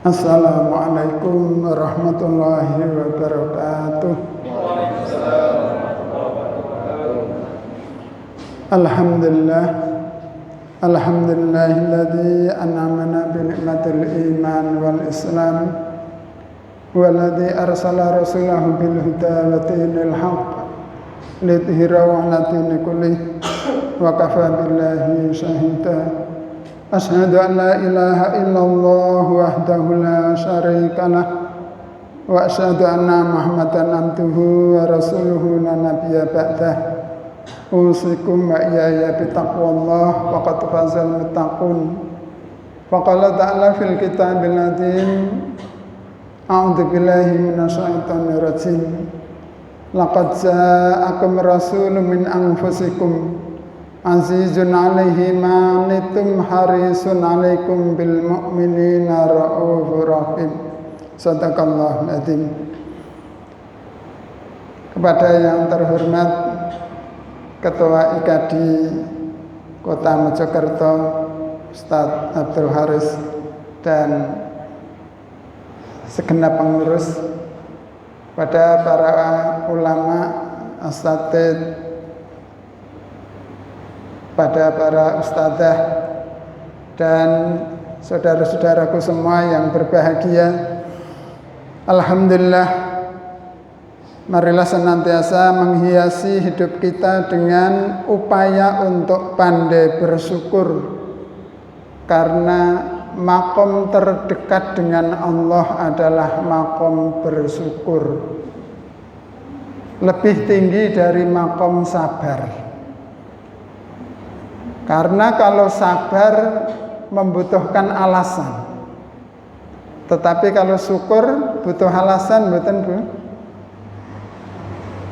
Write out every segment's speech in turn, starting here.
Assalamualaikum warahmatullahi wabarakatuh. Alhamdulillah, alhamdulillahilladzi an'amana bi ni'matil iman wal islam walladzi arsala rasulahu bil huda wa dinil haqq lidhhirahu 'ala dini kullih wa kafa billahi shahida. Asyhadu an la ilaha illallah wahdahu la syarikalah wa asyhadu anna Muhammadan abduhu wa rasuluhu la nabiyya ba'dah. Usikum wa iyaya bitaqwallah wa qad fazal muttaqun. Faqala ta'ala fil kitabil azim, a'udzu billahi minasyaitonir rajim. Laqad ja'akum rasulun min anfusikum azizun 'alaihi ma anittum harisun 'alaikum bil mu'minina raufur rahim. Shadaqallahul adzim. Kepada yang terhormat Ketua IKADI Kota Mojokerto Ustadz Abdul Haris dan segenap pengurus, pada para ulama, asatidz, pada para ustadzah dan saudara-saudaraku semua yang berbahagia. Alhamdulillah, marilah senantiasa menghiasi hidup kita dengan upaya untuk pandai bersyukur, karena makom terdekat dengan Allah adalah makom bersyukur, lebih tinggi dari makom sabar. Karena kalau sabar membutuhkan alasan, tetapi kalau syukur butuh alasan, bukan Bu?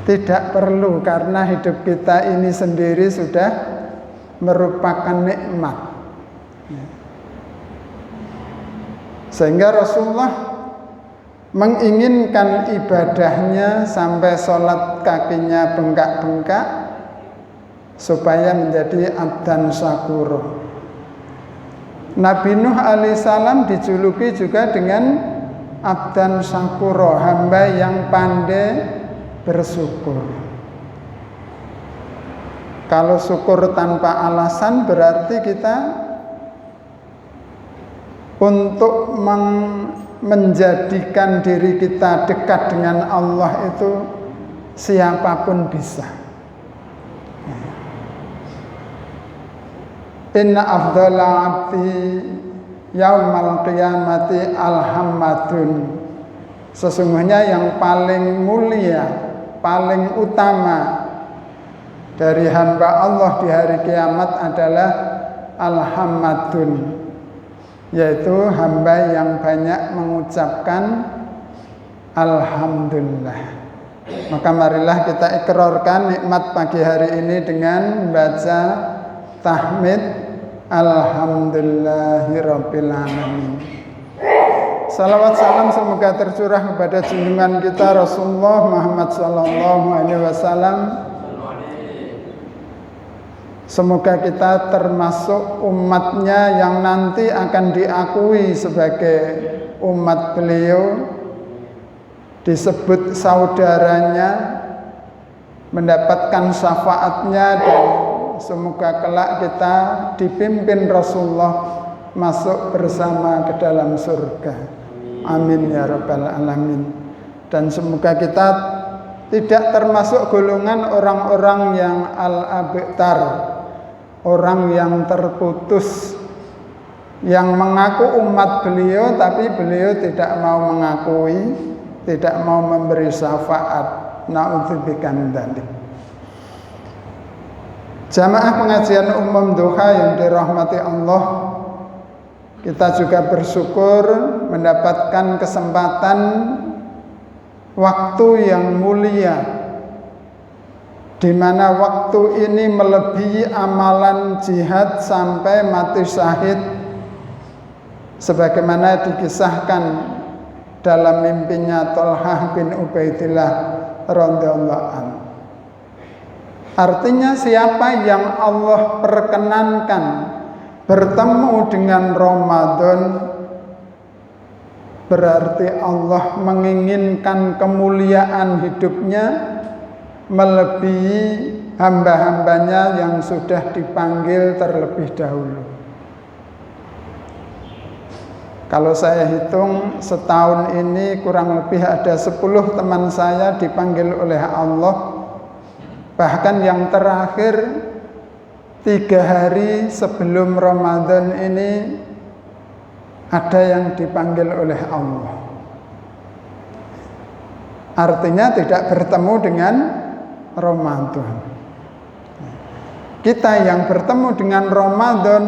Tidak perlu, karena hidup kita ini sendiri sudah merupakan nikmat. Sehingga Rasulullah menginginkan ibadahnya sampai sholat kakinya bengkak-bengkak supaya menjadi abdan syakuro. Nabi Nuh alaihissalam dijuluki juga dengan abdan syakuro, hamba yang pandai bersyukur. Kalau syukur tanpa alasan berarti kita untuk menjadikan diri kita dekat dengan Allah itu siapapun bisa. Inna afdhala abdi yaumal qiyamati alhammadun. Sesungguhnya yang paling mulia, paling utama dari hamba Allah di hari kiamat adalah alhammadun, yaitu hamba yang banyak mengucapkan alhamdulillah. Maka marilah kita ikrarkan nikmat pagi hari ini dengan membaca tahmid alhamdulillahirabbil alamin. Salawat salam semoga tercurah kepada junjungan kita Rasulullah Muhammad sallallahu alaihi wasallam. Semoga kita termasuk umatnya yang nanti akan diakui sebagai umat beliau, disebut saudaranya, mendapatkan syafaatnya, dan semoga kelak kita dipimpin Rasulullah masuk bersama ke dalam surga. Amin ya rabbal alamin. Dan semoga kita tidak termasuk golongan orang-orang yang al-abtar, orang yang terputus, yang mengaku umat beliau tapi beliau tidak mau mengakui, tidak mau memberi syafaat. Na'udzubika min dzalik. Jamaah pengajian umum duha yang dirahmati Allah, kita juga bersyukur mendapatkan kesempatan waktu yang mulia, di mana waktu ini melebihi amalan jihad sampai mati syahid, sebagaimana dikisahkan dalam mimpinya Thalhah bin Ubaidillah radhiyallahu anhu. Artinya siapa yang Allah perkenankan bertemu dengan Ramadan, berarti Allah menginginkan kemuliaan hidupnya melebihi hamba-hambanya yang sudah dipanggil terlebih dahulu. Kalau saya hitung setahun ini kurang lebih ada 10 teman saya dipanggil oleh Allah. Bahkan yang terakhir 3 hari sebelum Ramadan ini ada yang dipanggil oleh Allah. Artinya tidak bertemu dengan Ramadan. Kita yang bertemu dengan Ramadan,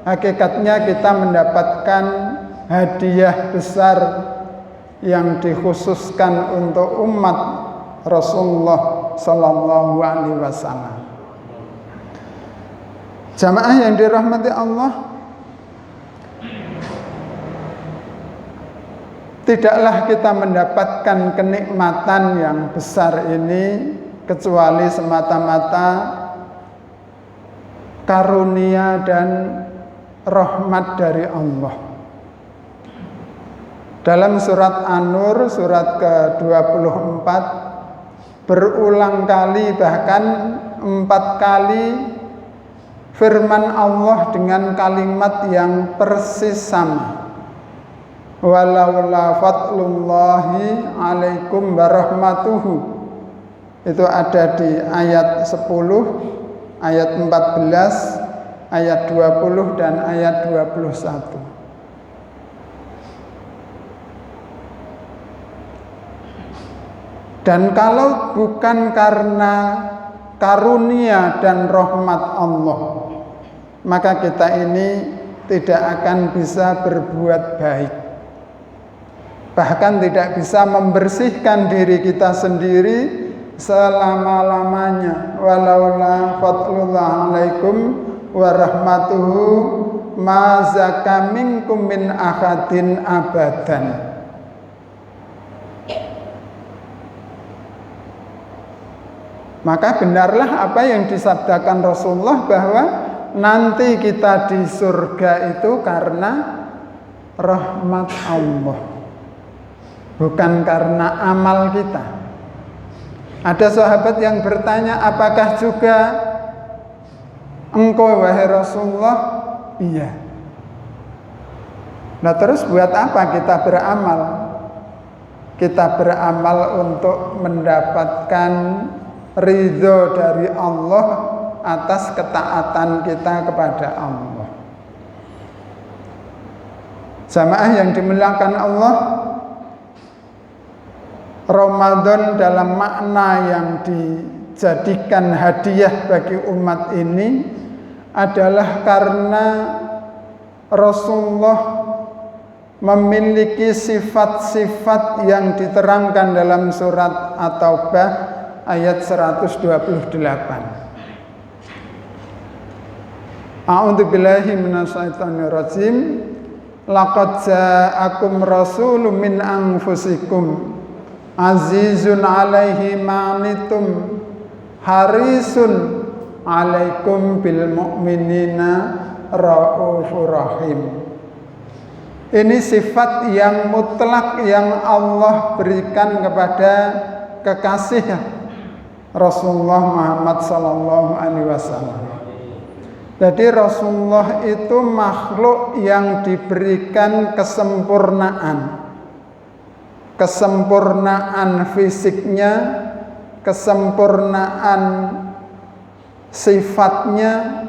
hakikatnya kita mendapatkan hadiah besar yang dikhususkan untuk umat Rasulullah Sallallahu Alaihi Wasallam. Jamaah yang dirahmati Allah, tidaklah kita mendapatkan kenikmatan yang besar ini kecuali semata-mata karunia dan rahmat dari Allah. Dalam surat An-Nur surat ke-24 berulang kali, bahkan 4 kali firman Allah dengan kalimat yang persis sama. Walaula fadlullahi alaikum warahmatuhu. Itu ada di ayat 10, ayat 14, ayat 20 dan ayat 21. Dan kalau bukan karena karunia dan rahmat Allah, maka kita ini tidak akan bisa berbuat baik. Bahkan tidak bisa membersihkan diri kita sendiri selama-lamanya. Walaula fadlullah alaikum warahmatuhu ma zaka minkum min ahadin abadan. Maka benarlah apa yang disabdakan Rasulullah bahwa nanti kita di surga itu karena rahmat Allah, bukan karena amal kita. Ada sahabat yang bertanya, apakah juga engkau wahai Rasulullah? Iya. Nah terus buat apa kita beramal? Kita beramal untuk mendapatkan ridho dari Allah atas ketaatan kita kepada Allah. Jamaah yang dimuliakan Allah, Ramadan dalam makna yang dijadikan hadiah bagi umat ini adalah karena Rasulullah memiliki sifat-sifat yang diterangkan dalam surat At-Taubah ayat 128. A'udzu billahi minasyaitonir rajim. Laqad ja'akum rasulun min anfusikum azizun 'alaihi ma'anitum harisun 'alaikum bil mu'minina raufur rahim. Ini sifat yang mutlak yang Allah berikan kepada kekasih Rasulullah Muhammad Sallallahu Alaihi Wasallam. Jadi Rasulullah itu makhluk yang diberikan kesempurnaan fisiknya, kesempurnaan sifatnya,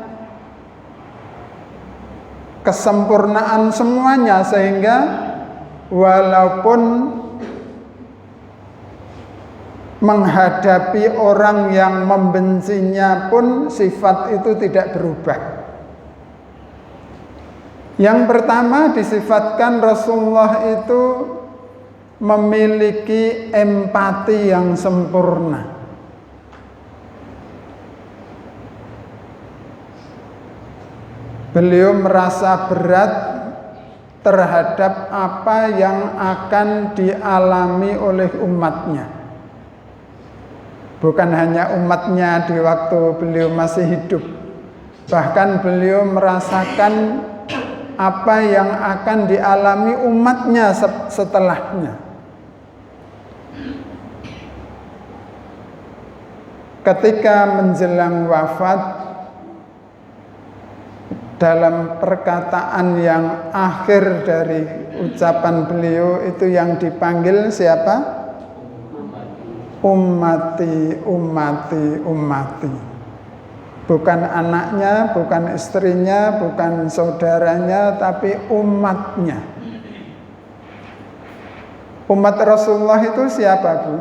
kesempurnaan semuanya, sehingga walaupun menghadapi orang yang membencinya pun sifat itu tidak berubah. Yang pertama disifatkan Rasulullah itu memiliki empati yang sempurna. Beliau merasa berat terhadap apa yang akan dialami oleh umatnya. Bukan hanya umatnya di waktu beliau masih hidup, bahkan beliau merasakan apa yang akan dialami umatnya setelahnya. Ketika menjelang wafat, dalam perkataan yang akhir dari ucapan beliau itu yang dipanggil siapa? Ummati, ummati, ummati. Bukan anaknya, bukan istrinya, bukan saudaranya, tapi umatnya. Umat Rasulullah itu siapa, Bu?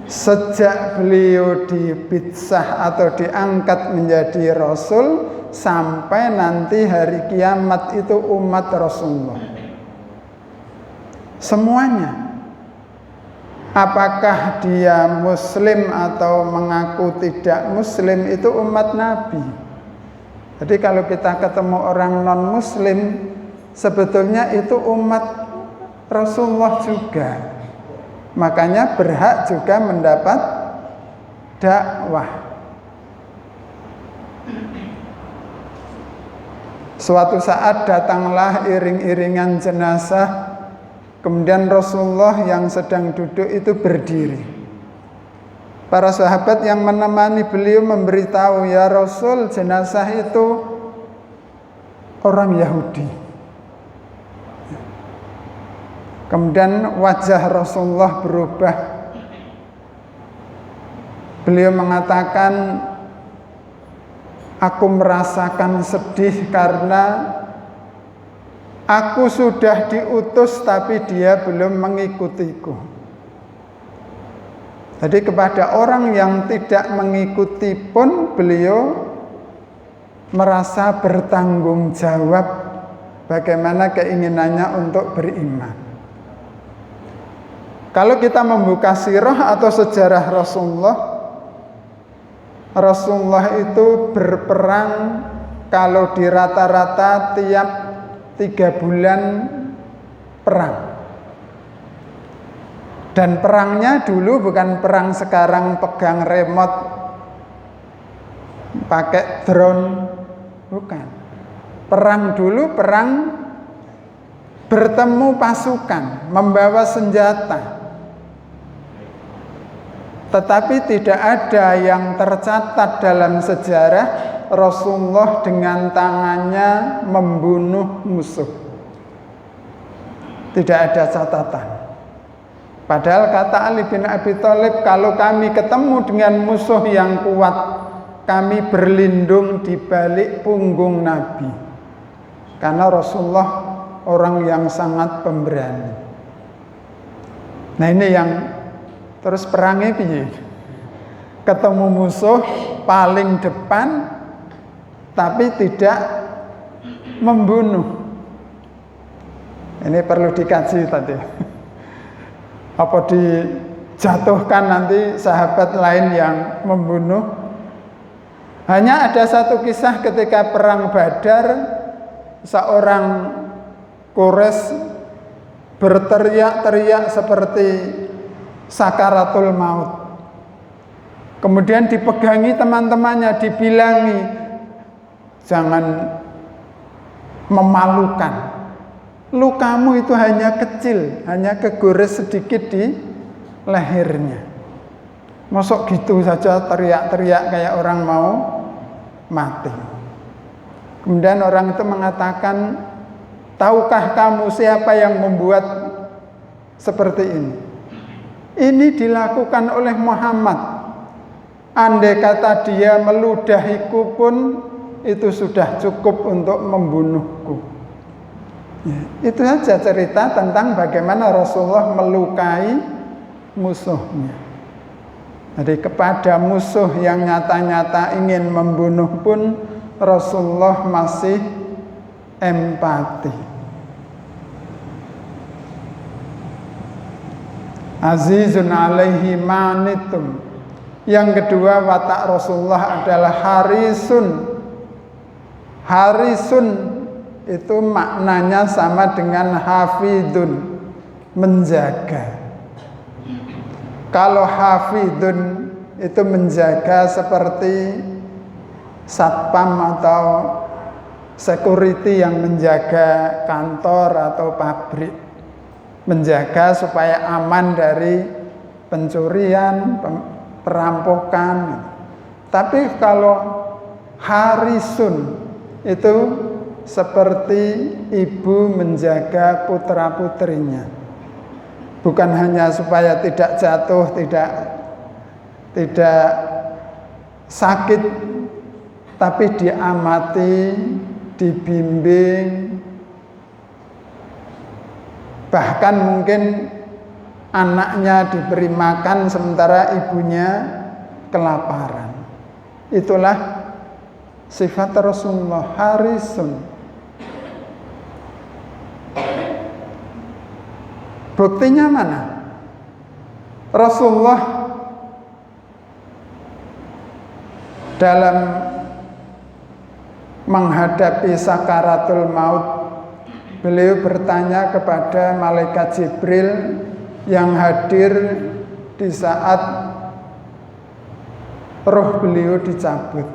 Sejak beliau dibitsah atau diangkat menjadi Rasul sampai nanti hari kiamat itu umat Rasulullah. Semuanya. Apakah dia Muslim atau mengaku tidak Muslim, itu umat Nabi. Jadi kalau kita ketemu orang non-Muslim, sebetulnya itu umat Rasulullah juga. Makanya berhak juga mendapat dakwah. Suatu saat datanglah iring-iringan jenazah, kemudian Rasulullah yang sedang duduk itu berdiri. Para sahabat yang menemani beliau memberitahu, "Ya Rasul, jenazah itu orang Yahudi." Kemudian wajah Rasulullah berubah. Beliau mengatakan, "Aku merasakan sedih karena aku sudah diutus tapi dia belum mengikutiku." Jadi kepada orang yang tidak mengikuti pun beliau merasa bertanggung jawab bagaimana keinginannya untuk beriman. Kalau kita membuka sirah atau sejarah Rasulullah itu berperang kalau di rata-rata tiap 3 bulan perang. Dan perangnya dulu bukan perang sekarang pegang remote pakai drone, bukan. Perang dulu perang bertemu pasukan, membawa senjata. Tetapi tidak ada yang tercatat dalam sejarah Rasulullah dengan tangannya membunuh musuh. Tidak ada catatan. Padahal kata Ali bin Abi Thalib, "Kalau kami ketemu dengan musuh yang kuat, kami berlindung di balik punggung Nabi." Karena Rasulullah orang yang sangat pemberani. Nah ini yang terus perangnya piye? Ketemu musuh paling depan tapi tidak membunuh. Ini perlu dikaji tadi. Apa dijatuhkan nanti sahabat lain yang membunuh? Hanya ada satu kisah ketika perang Badar, seorang Quraisy berteriak-teriak seperti sakaratul maut. Kemudian dipegangi teman-temannya, dibilangi, "Jangan memalukan. Lukamu itu hanya kecil, hanya kegores sedikit di lehernya. Masuk gitu saja teriak-teriak kayak orang mau mati." Kemudian orang itu mengatakan, "Tahukah kamu siapa yang membuat seperti ini? Ini dilakukan oleh Muhammad. Andai kata dia meludahiku pun itu sudah cukup untuk membunuhku." Ya, itu saja cerita tentang bagaimana Rasulullah melukai musuhnya. Jadi kepada musuh yang nyata-nyata ingin membunuh pun Rasulullah masih empati. Azizun alaihi manitum. Yang kedua, watak Rasulullah adalah harisun. Harisun itu maknanya sama dengan hafidun, menjaga. Kalau hafidun itu menjaga seperti satpam atau security yang menjaga kantor atau pabrik, menjaga supaya aman dari pencurian, perampokan. Tapi kalau harisun itu seperti ibu menjaga putra-putrinya. Bukan hanya supaya tidak jatuh, tidak sakit, tapi diamati, dibimbing. Bahkan mungkin anaknya diberi makan sementara ibunya kelaparan. Itulah sifat Rasulullah, harisun. Buktinya mana? Rasulullah dalam menghadapi sakaratul maut, beliau bertanya kepada malaikat Jibril yang hadir di saat roh beliau dicabut.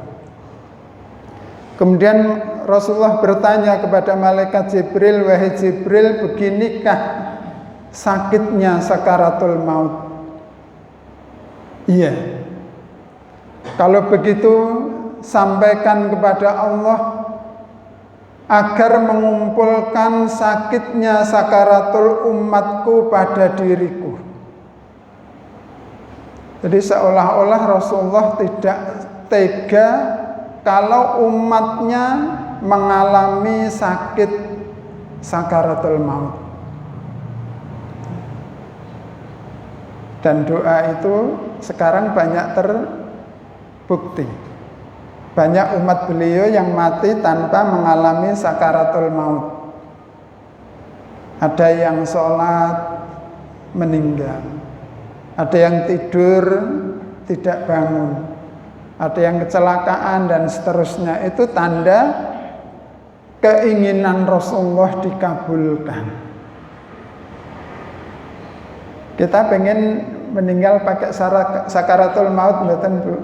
Kemudian Rasulullah bertanya kepada malaikat Jibril, wahai Jibril, beginikah sakitnya sakaratul maut? Iya. Kalau begitu, sampaikan kepada Allah agar mengumpulkan sakitnya sakaratul umatku pada diriku. Jadi seolah-olah Rasulullah tidak tega kalau umatnya mengalami sakit sakaratul maut. Dan doa itu sekarang banyak terbukti. Banyak umat beliau yang mati tanpa mengalami sakaratul maut. Ada yang sholat meninggal, ada yang tidur tidak bangun, ada yang kecelakaan dan seterusnya. Itu tanda keinginan Rasulullah dikabulkan. Kita pengen meninggal pakai sakaratul maut, mboten Bu?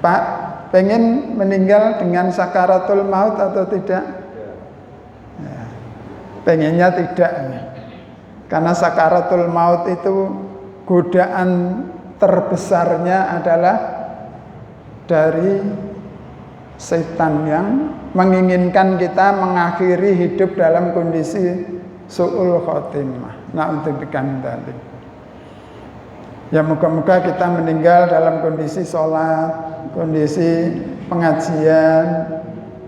Pak, pengen meninggal dengan sakaratul maut atau tidak? Ya, pengennya tidak. Karena sakaratul maut itu godaan terbesarnya adalah dari setan yang menginginkan kita mengakhiri hidup dalam kondisi su'ul khotimah. Na'udzubillah min dzalik. Ya moga-moga kita meninggal dalam kondisi sholat, kondisi pengajian,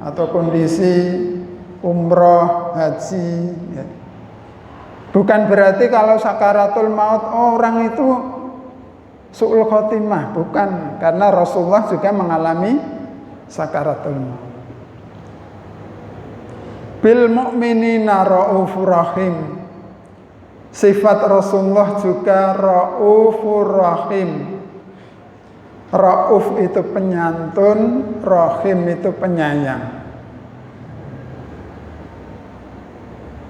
atau kondisi umroh, haji. Ya. Bukan berarti kalau sakaratul maut orang itu su'ul khotimah, bukan. Karena Rasulullah juga mengalami sakaratul maut. Bil mu'minina ra'ufur rahim. Sifat Rasulullah juga ra'ufur rahim. Ra'uf itu penyantun, rahim itu penyayang.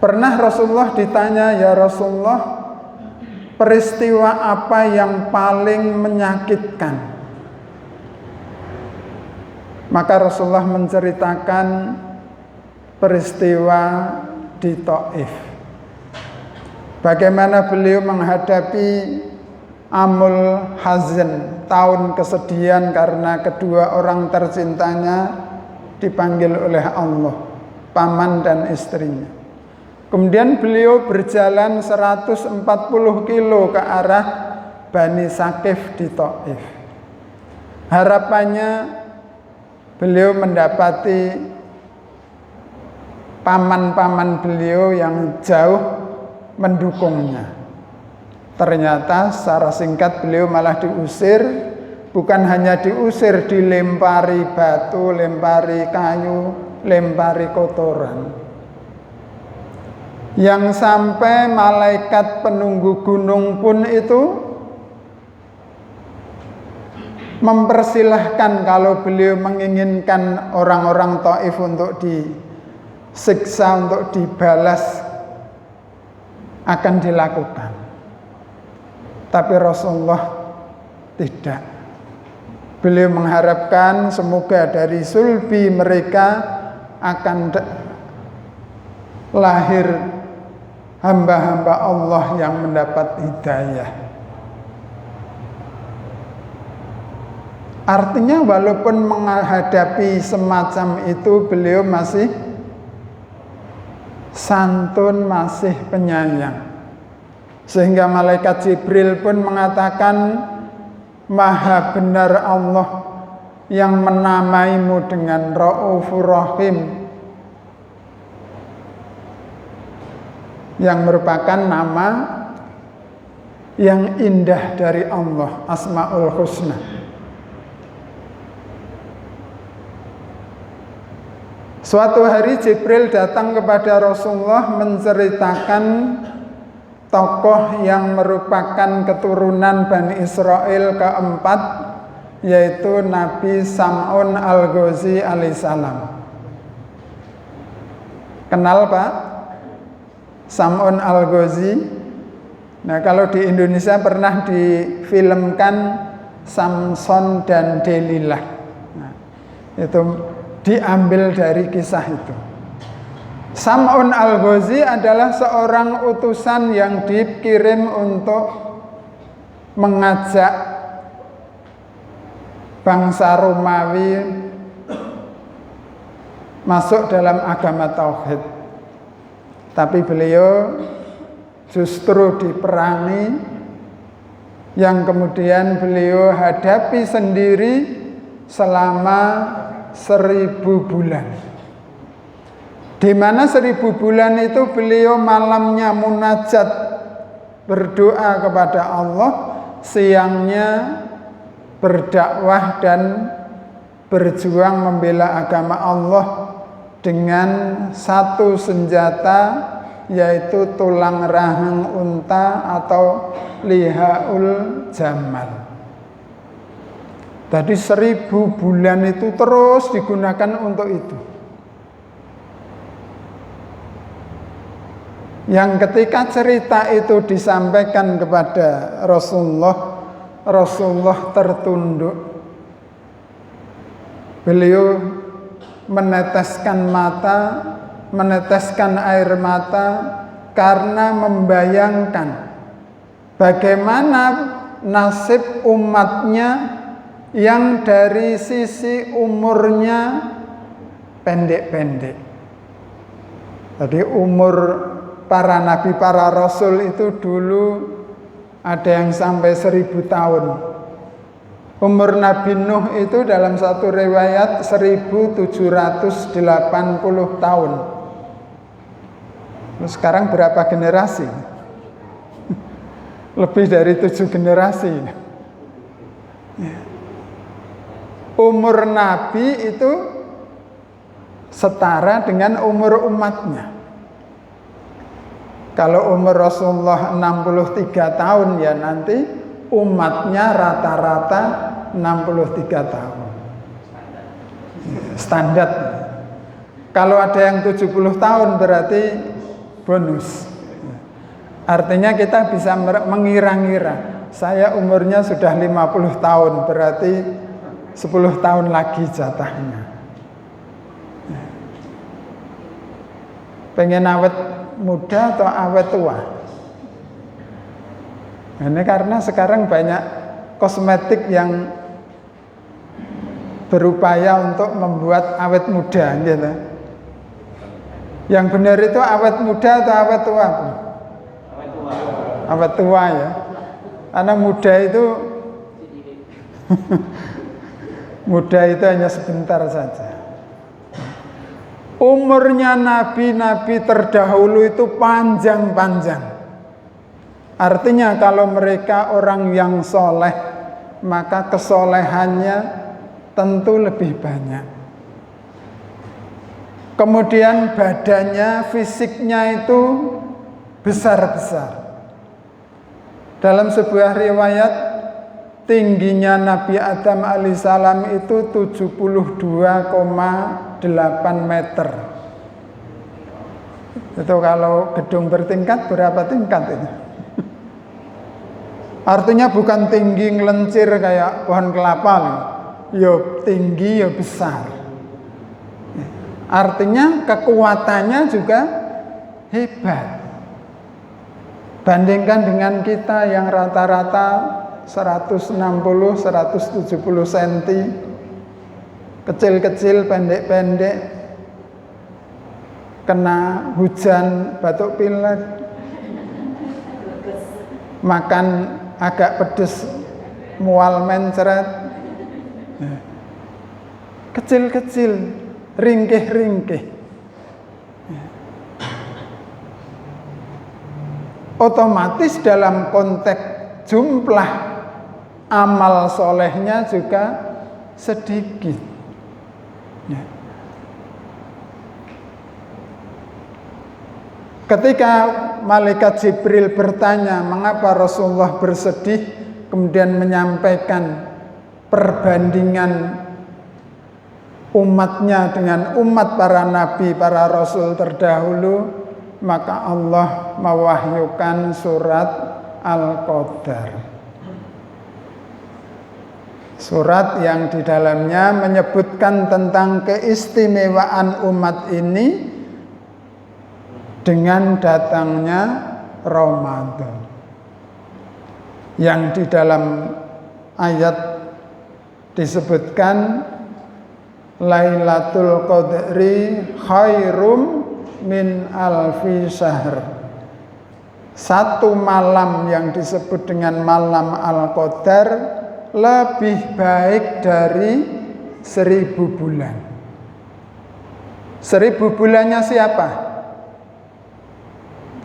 Pernah Rasulullah ditanya, ya Rasulullah, peristiwa apa yang paling menyakitkan? Maka Rasulullah menceritakan peristiwa di Taif. Bagaimana beliau menghadapi Amul Hazn, tahun kesedihan karena kedua orang tercintanya dipanggil oleh Allah, paman dan istrinya. Kemudian beliau berjalan 140 kilo ke arah Bani Saqif di Taif. Harapannya beliau mendapati paman-paman beliau yang jauh mendukungnya. Ternyata secara singkat beliau malah diusir. Bukan hanya diusir, dilempari batu, lempari kayu, lempari kotoran. Yang sampai malaikat penunggu gunung pun itu mempersilahkan kalau beliau menginginkan orang-orang Taif untuk disiksa, untuk dibalas, akan dilakukan. Tapi Rasulullah tidak. Beliau mengharapkan semoga dari sulbi mereka akan lahir hamba-hamba Allah yang mendapat hidayah. Artinya walaupun menghadapi semacam itu, beliau masih santun, masih penyayang. Sehingga malaikat Jibril pun mengatakan, Maha benar Allah yang menamaimu dengan Raufur Rahim, yang merupakan nama yang indah dari Allah, Asmaul Husna. Suatu hari Jibril datang kepada Rasulullah menceritakan tokoh yang merupakan keturunan Bani Israel keempat, yaitu Nabi Sam'un Al-Ghazi alaihissalam. Kenal Pak? Sam'un Al-Ghazi. Nah, kalau di Indonesia pernah difilmkan Samson dan Delilah. Nah, itu diambil dari kisah itu. Sam'un Al-Ghazi adalah seorang utusan yang dikirim untuk mengajak bangsa Romawi masuk dalam agama tauhid. Tapi beliau justru diperangi, yang kemudian beliau hadapi sendiri selama 1000 bulan. Di mana 1000 bulan itu beliau malamnya munajat berdoa kepada Allah, siangnya berdakwah dan berjuang membela agama Allah dengan satu senjata, yaitu tulang rahang unta atau lihaul jamal. Tadi 1000 bulan itu terus digunakan untuk itu. Yang ketika cerita itu disampaikan kepada Rasulullah, Rasulullah tertunduk. Beliau meneteskan air mata karena membayangkan bagaimana nasib umatnya yang dari sisi umurnya pendek-pendek. Jadi umur para nabi, para rasul itu dulu ada yang sampai 1000 tahun. Umur Nabi Nuh itu dalam satu riwayat 1780 tahun. Sekarang berapa generasi? Lebih dari 7 generasi. Umur Nabi itu setara dengan umur umatnya. Kalau umur Rasulullah 63 tahun, ya nanti umatnya rata-rata 63 tahun. Standar. Kalau ada yang 70 tahun berarti bonus. Artinya kita bisa mengira-ngira, saya umurnya sudah 50 tahun, berarti 10 tahun lagi jatahnya. Pengen awet muda atau awet tua? Ini karena sekarang banyak kosmetik yang berupaya untuk membuat awet muda gitu. Yang benar itu awet muda atau awet tua? Awet tua. Awet tua ya. Karena muda itu muda itu hanya sebentar saja. Umurnya nabi-nabi terdahulu itu panjang-panjang. Artinya kalau mereka orang yang soleh, maka kesolehannya tentu lebih banyak. Kemudian badannya, fisiknya itu besar-besar. Dalam sebuah riwayat, tingginya Nabi Adam alaihissalam itu 72,8 meter. Itu kalau gedung bertingkat berapa tingkat itu? Artinya bukan tinggi ngelencir kayak pohon kelapa nih. ya tinggi, ya besar. Artinya kekuatannya juga hebat. Bandingkan dengan kita yang rata-rata 160-170 cm, kecil-kecil, pendek-pendek, kena hujan, batuk pilek, makan agak pedes, mual mencret, kecil-kecil, ringkih-ringkih. Otomatis dalam konteks jumlah amal solehnya juga sedikit. Ketika malaikat Jibril bertanya mengapa Rasulullah bersedih, kemudian menyampaikan perbandingan umatnya dengan umat para nabi, para rasul terdahulu, maka Allah mewahyukan surat Al-Qadar. Surat yang di dalamnya menyebutkan tentang keistimewaan umat ini dengan datangnya Ramadan. Yang di dalam ayat disebutkan Lailatul Qadri khairum min alfi syahr. Satu malam yang disebut dengan malam Al-Qadar lebih baik dari 1000 bulan. 1000 bulannya siapa?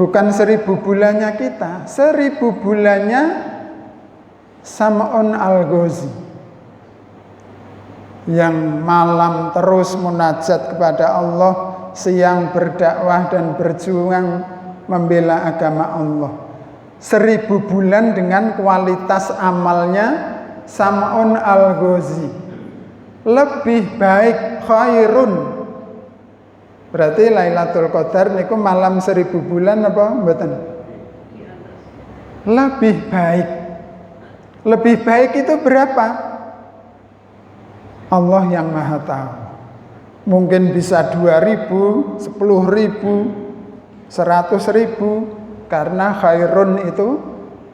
Bukan 1000 bulannya kita. 1000 bulannya Sam'un Al-Ghazi, yang malam terus munajat kepada Allah, siang berdakwah dan berjuang membela agama Allah. 1000 bulan dengan kualitas amalnya Sam'un Al-Ghazi lebih baik, khairun. Berarti Lailatul Qadar niku malam 1000 bulan apa mboten? Lebih baik. Lebih baik itu berapa? Allah yang Maha tahu. Mungkin bisa 2000, 10.000, 100.000, karena khairun itu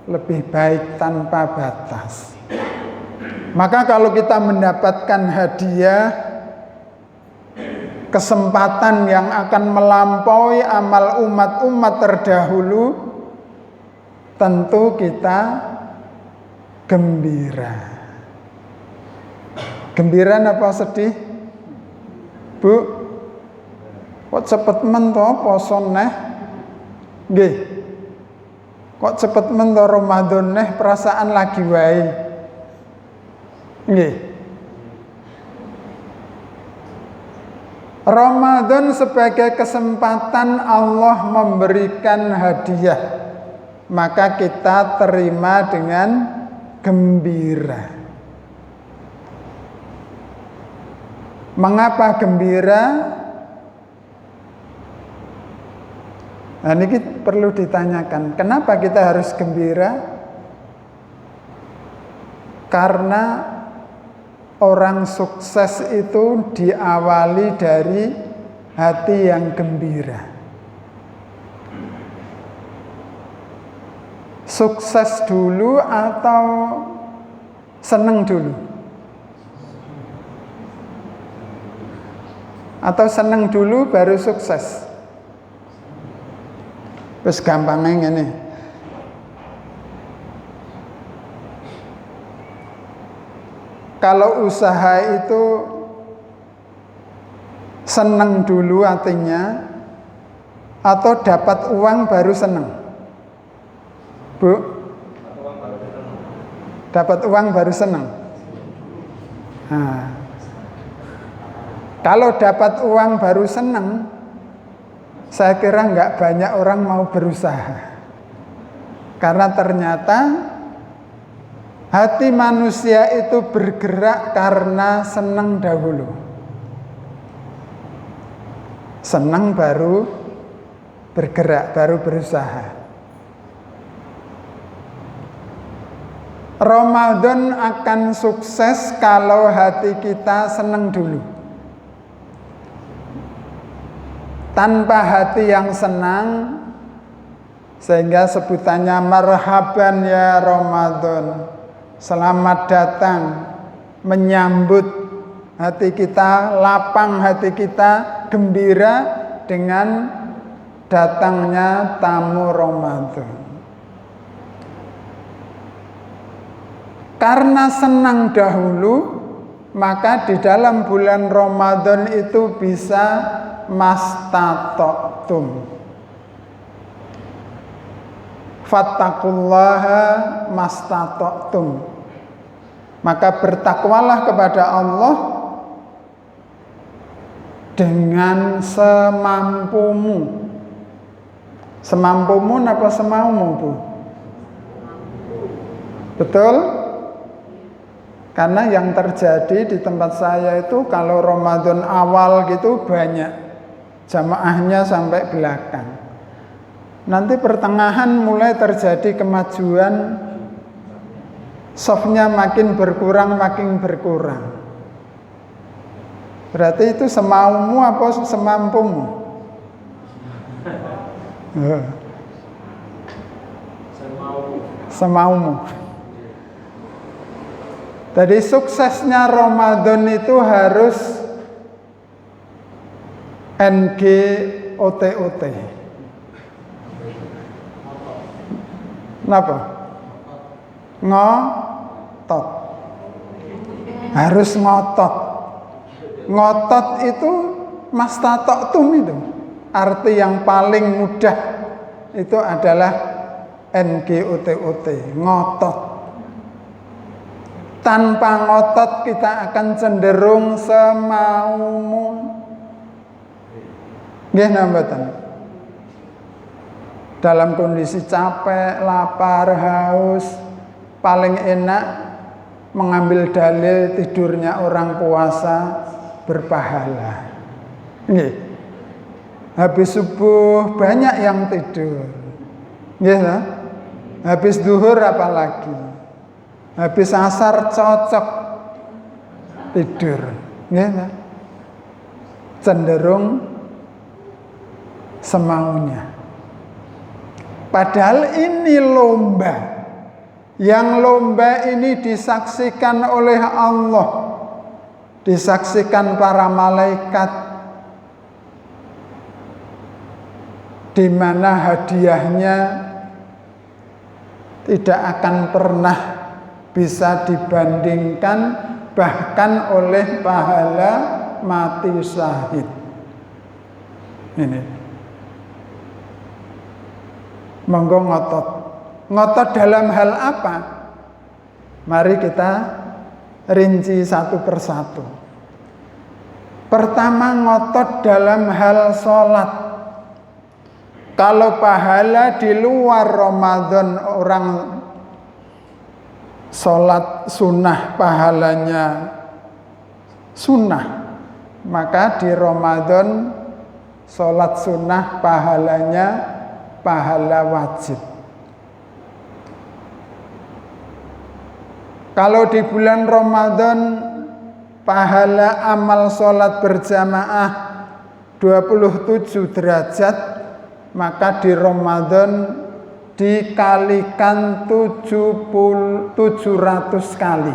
lebih baik tanpa batas. Maka kalau kita mendapatkan hadiah, kesempatan yang akan melampaui amal umat-umat terdahulu, tentu kita gembira. Gembira apa sedih? Bu, kok cepet men to poso neh? Nggih. Kok cepet men to Ramadan neh, perasaan lagi wae. Nggih. Ramadan sebagai kesempatan Allah memberikan hadiah, maka kita terima dengan gembira. Mengapa gembira? Nah, ini perlu ditanyakan, kenapa kita harus gembira? Karena orang sukses itu diawali dari hati yang gembira. Sukses dulu atau seneng dulu? Atau seneng dulu baru sukses? Terus gampangnya ngene. Kalau usaha itu seneng dulu artinya, atau dapat uang baru seneng? Bu? Dapat uang baru seneng? Nah, kalau dapat uang baru seneng, saya kira nggak banyak orang mau berusaha. Karena ternyata hati manusia itu bergerak karena senang dahulu. Senang baru bergerak, baru berusaha. Ramadan akan sukses kalau hati kita senang dulu. Tanpa hati yang senang, sehingga sebutannya marhaban ya Ramadan, selamat datang, menyambut hati kita, lapang hati kita, gembira dengan datangnya tamu Ramadan. Karena senang dahulu, maka di dalam bulan Ramadan itu bisa mastata'tum. Fattaqullaha mastata'tum. Maka bertakwalah kepada Allah dengan semampumu. Semampumu apa semaumu, Bu? Betul? Karena yang terjadi di tempat saya itu kalau Ramadan awal gitu banyak jamaahnya sampai belakang. Nanti pertengahan mulai terjadi kemajuan, softnya makin berkurang. Berarti itu semaumu apa semampumu? Semaumu. Jadi suksesnya Ramadan itu harus NGOTOT. Kenapa? Ngotot. Harus ngotot. Ngotot itu mastata'tum itu. Arti yang paling mudah itu adalah NGOTOT, ngotot. Tanpa ngotot kita akan cenderung semaumu. Nggih nambatan. Dalam kondisi capek, lapar, haus, paling enak mengambil dalil tidurnya orang puasa berpahala. Nggih. Habis subuh banyak yang tidur. Nggih ta? Habis duhur apalagi. Habis asar cocok tidur, ya, cenderung semaunya. Padahal ini lomba, yang lomba ini disaksikan oleh Allah, disaksikan para malaikat, di mana hadiahnya tidak akan pernah bisa dibandingkan bahkan oleh pahala mati syahid. Ini. Monggo ngotot. Ngotot dalam hal apa? Mari kita rinci satu persatu. Pertama, ngotot dalam hal sholat. Kalau pahala di luar Ramadan orang sholat sunnah pahalanya sunnah, maka di Ramadan sholat sunnah pahalanya pahala wajib. Kalau di bulan Ramadan pahala amal sholat berjamaah 27 derajat, maka di Ramadan dikalikan 700 kali.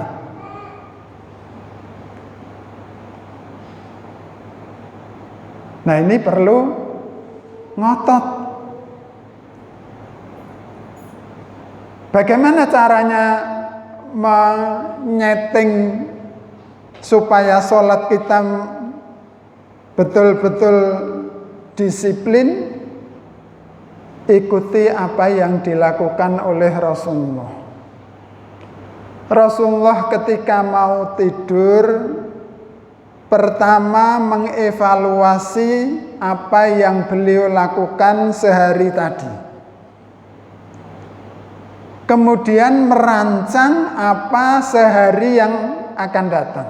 Nah, ini perlu ngotot. Bagaimana caranya menyeting supaya sholat kita betul-betul disiplin? Ikuti apa yang dilakukan oleh Rasulullah. Rasulullah ketika mau tidur, pertama mengevaluasi apa yang beliau lakukan sehari tadi. Kemudian merancang apa sehari yang akan datang.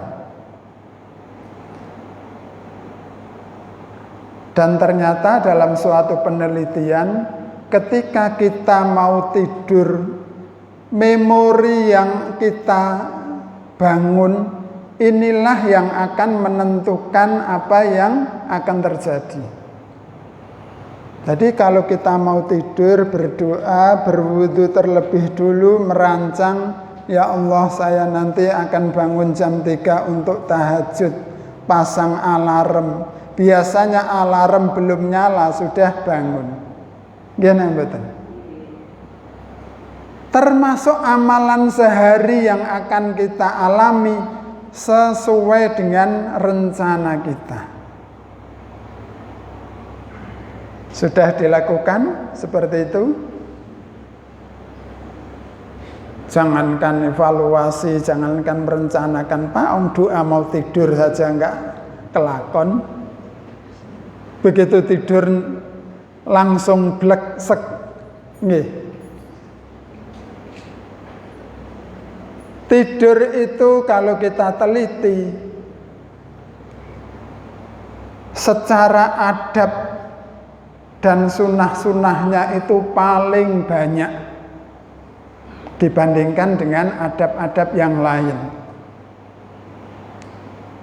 Dan ternyata dalam suatu penelitian, ketika kita mau tidur memori yang kita bangun inilah yang akan menentukan apa yang akan terjadi. Jadi kalau kita mau tidur, berdoa, berwudu terlebih dulu, merancang, ya Allah saya nanti akan bangun jam 3 untuk tahajud, pasang alarm. Biasanya alarm belum nyala sudah bangun. Gimana betul? Termasuk amalan sehari yang akan kita alami sesuai dengan rencana kita. Sudah dilakukan seperti itu? Jangankan evaluasi, jangankan merencanakan, Pak, doa mau tidur saja enggak kelakon. Begitu tidur langsung blek sek. Nggih. Tidur itu kalau kita teliti secara adab dan sunnah-sunnahnya itu paling banyak dibandingkan dengan adab-adab yang lain.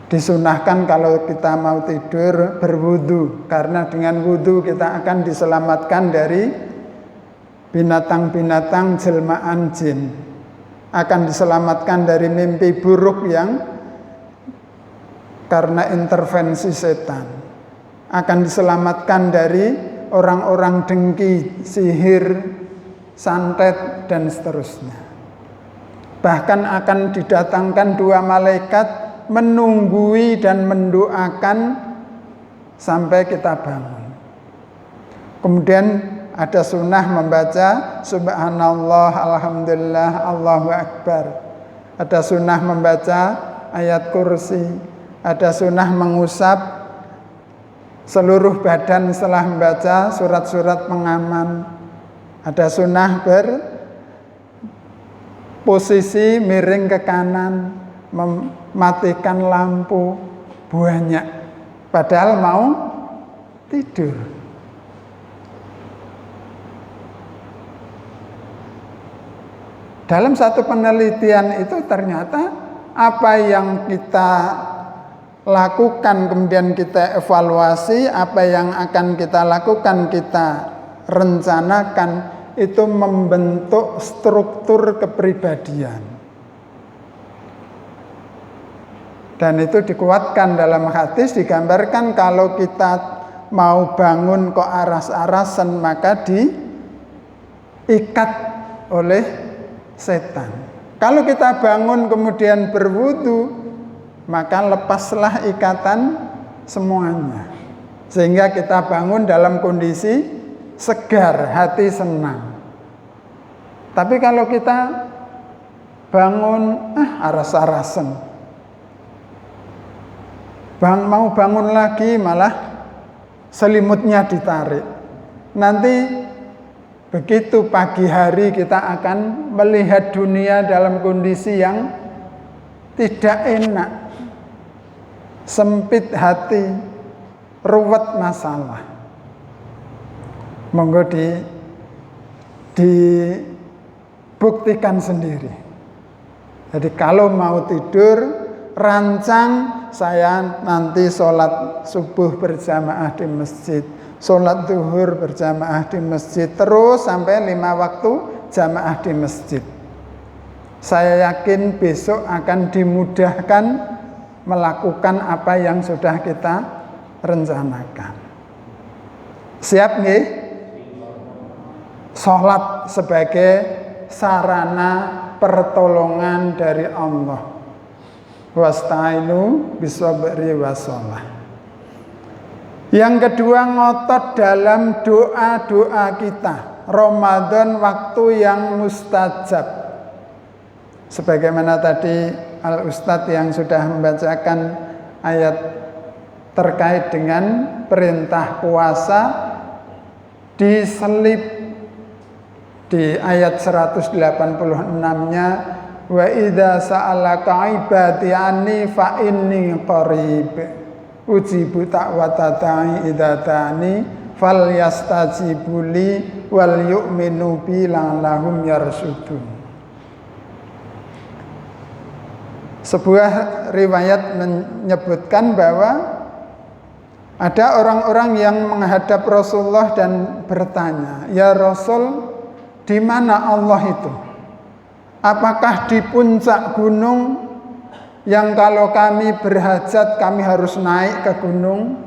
Disunahkan kalau kita mau tidur berwudu, karena dengan wudu kita akan diselamatkan dari binatang-binatang jelmaan jin, akan diselamatkan dari mimpi buruk yang karena intervensi setan, akan diselamatkan dari orang-orang dengki, sihir, santet, dan seterusnya. Bahkan akan didatangkan 2 malaikat menunggui dan mendoakan sampai kita bangun. Kemudian ada sunnah membaca subhanallah, alhamdulillah, Allahu akbar. Ada sunnah membaca ayat kursi. Ada sunnah mengusap seluruh badan setelah membaca surat-surat pengaman. Ada sunnah berposisi miring ke kanan, mematikan lampu, banyak. Padahal mau tidur. Dalam satu penelitian itu ternyata apa yang kita lakukan kemudian kita evaluasi, apa yang akan kita lakukan kita rencanakan, itu membentuk struktur kepribadian. Dan itu dikuatkan dalam hadis, digambarkan kalau kita mau bangun kok aras-arasan maka diikat oleh setan. Kalau kita bangun kemudian berwudu, maka lepaslah ikatan semuanya. Sehingga kita bangun dalam kondisi segar, hati senang. Tapi kalau kita bangun aras-arasan, mau bangun lagi malah selimutnya ditarik. Nanti begitu pagi hari kita akan melihat dunia dalam kondisi yang tidak enak, sempit hati, ruwet masalah. Monggo dibuktikan sendiri. Jadi kalau mau tidur, rancang saya nanti sholat subuh berjamaah di masjid, sholat zuhur berjamaah di masjid, terus sampai 5 waktu jamaah di masjid. Saya yakin besok akan dimudahkan melakukan apa yang sudah kita rencanakan. Siap nggih? Sholat sebagai sarana pertolongan dari Allah. Wasta'inu bisabri wassalah. Yang kedua, ngotot dalam doa-doa kita. Ramadan waktu yang mustajab. Sebagaimana tadi Al-Ustadz yang sudah membacakan ayat terkait dengan perintah puasa, diselip di ayat 186-nya, wa idza sa'alaka ibadi anni fa inni qarib ujibu ta'wata da'i idza da'ani falyastajibu li wal yu'minu bi la'allahum yarsudun. Sebuah riwayat menyebutkan bahwa ada orang-orang yang menghadap Rasulullah dan bertanya, "Ya Rasul, di mana Allah itu? Apakah di puncak gunung yang kalau kami berhajat kami harus naik ke gunung?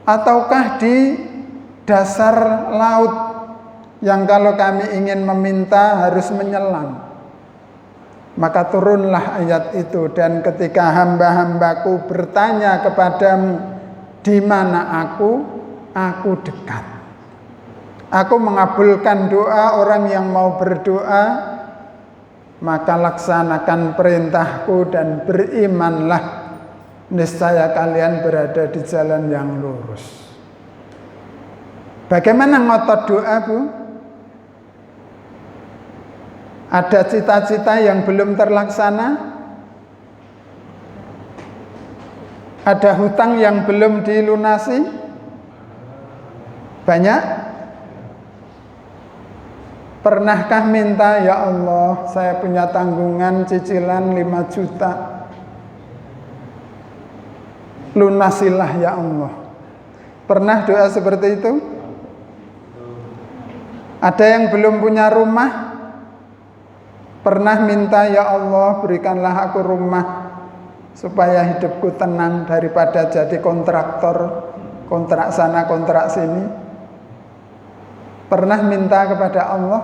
Ataukah di dasar laut yang kalau kami ingin meminta harus menyelam?" Maka turunlah ayat itu, dan ketika hamba-hambaku bertanya kepadamu, di mana aku dekat. Aku mengabulkan doa orang yang mau berdoa, maka laksanakan perintahku dan berimanlah, niscaya kalian berada di jalan yang lurus. Bagaimana ngotot doa, Bu? Ada cita-cita yang belum terlaksana? Ada hutang yang belum dilunasi? Banyak? Pernahkah minta, "Ya Allah, saya punya tanggungan cicilan 5 juta. Lunasilah ya Allah." Pernah doa seperti itu? Ada yang belum punya rumah? Pernah minta, "Ya Allah, berikanlah aku rumah supaya hidupku tenang daripada jadi kontraktor, kontrak sana kontrak sini." Pernah minta kepada Allah?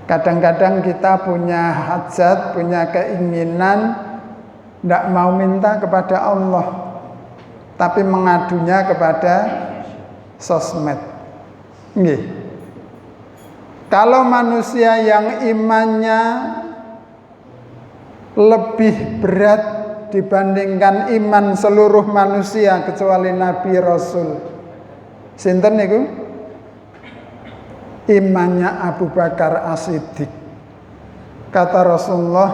Kadang-kadang kita punya hajat, punya keinginan, tidak mau minta kepada Allah, tapi mengadunya kepada sosmed. Nggih. Kalau manusia yang imannya lebih berat dibandingkan iman seluruh manusia kecuali Nabi Rasul, sinten niku? Imannya Abu Bakar As-Siddiq. Kata Rasulullah,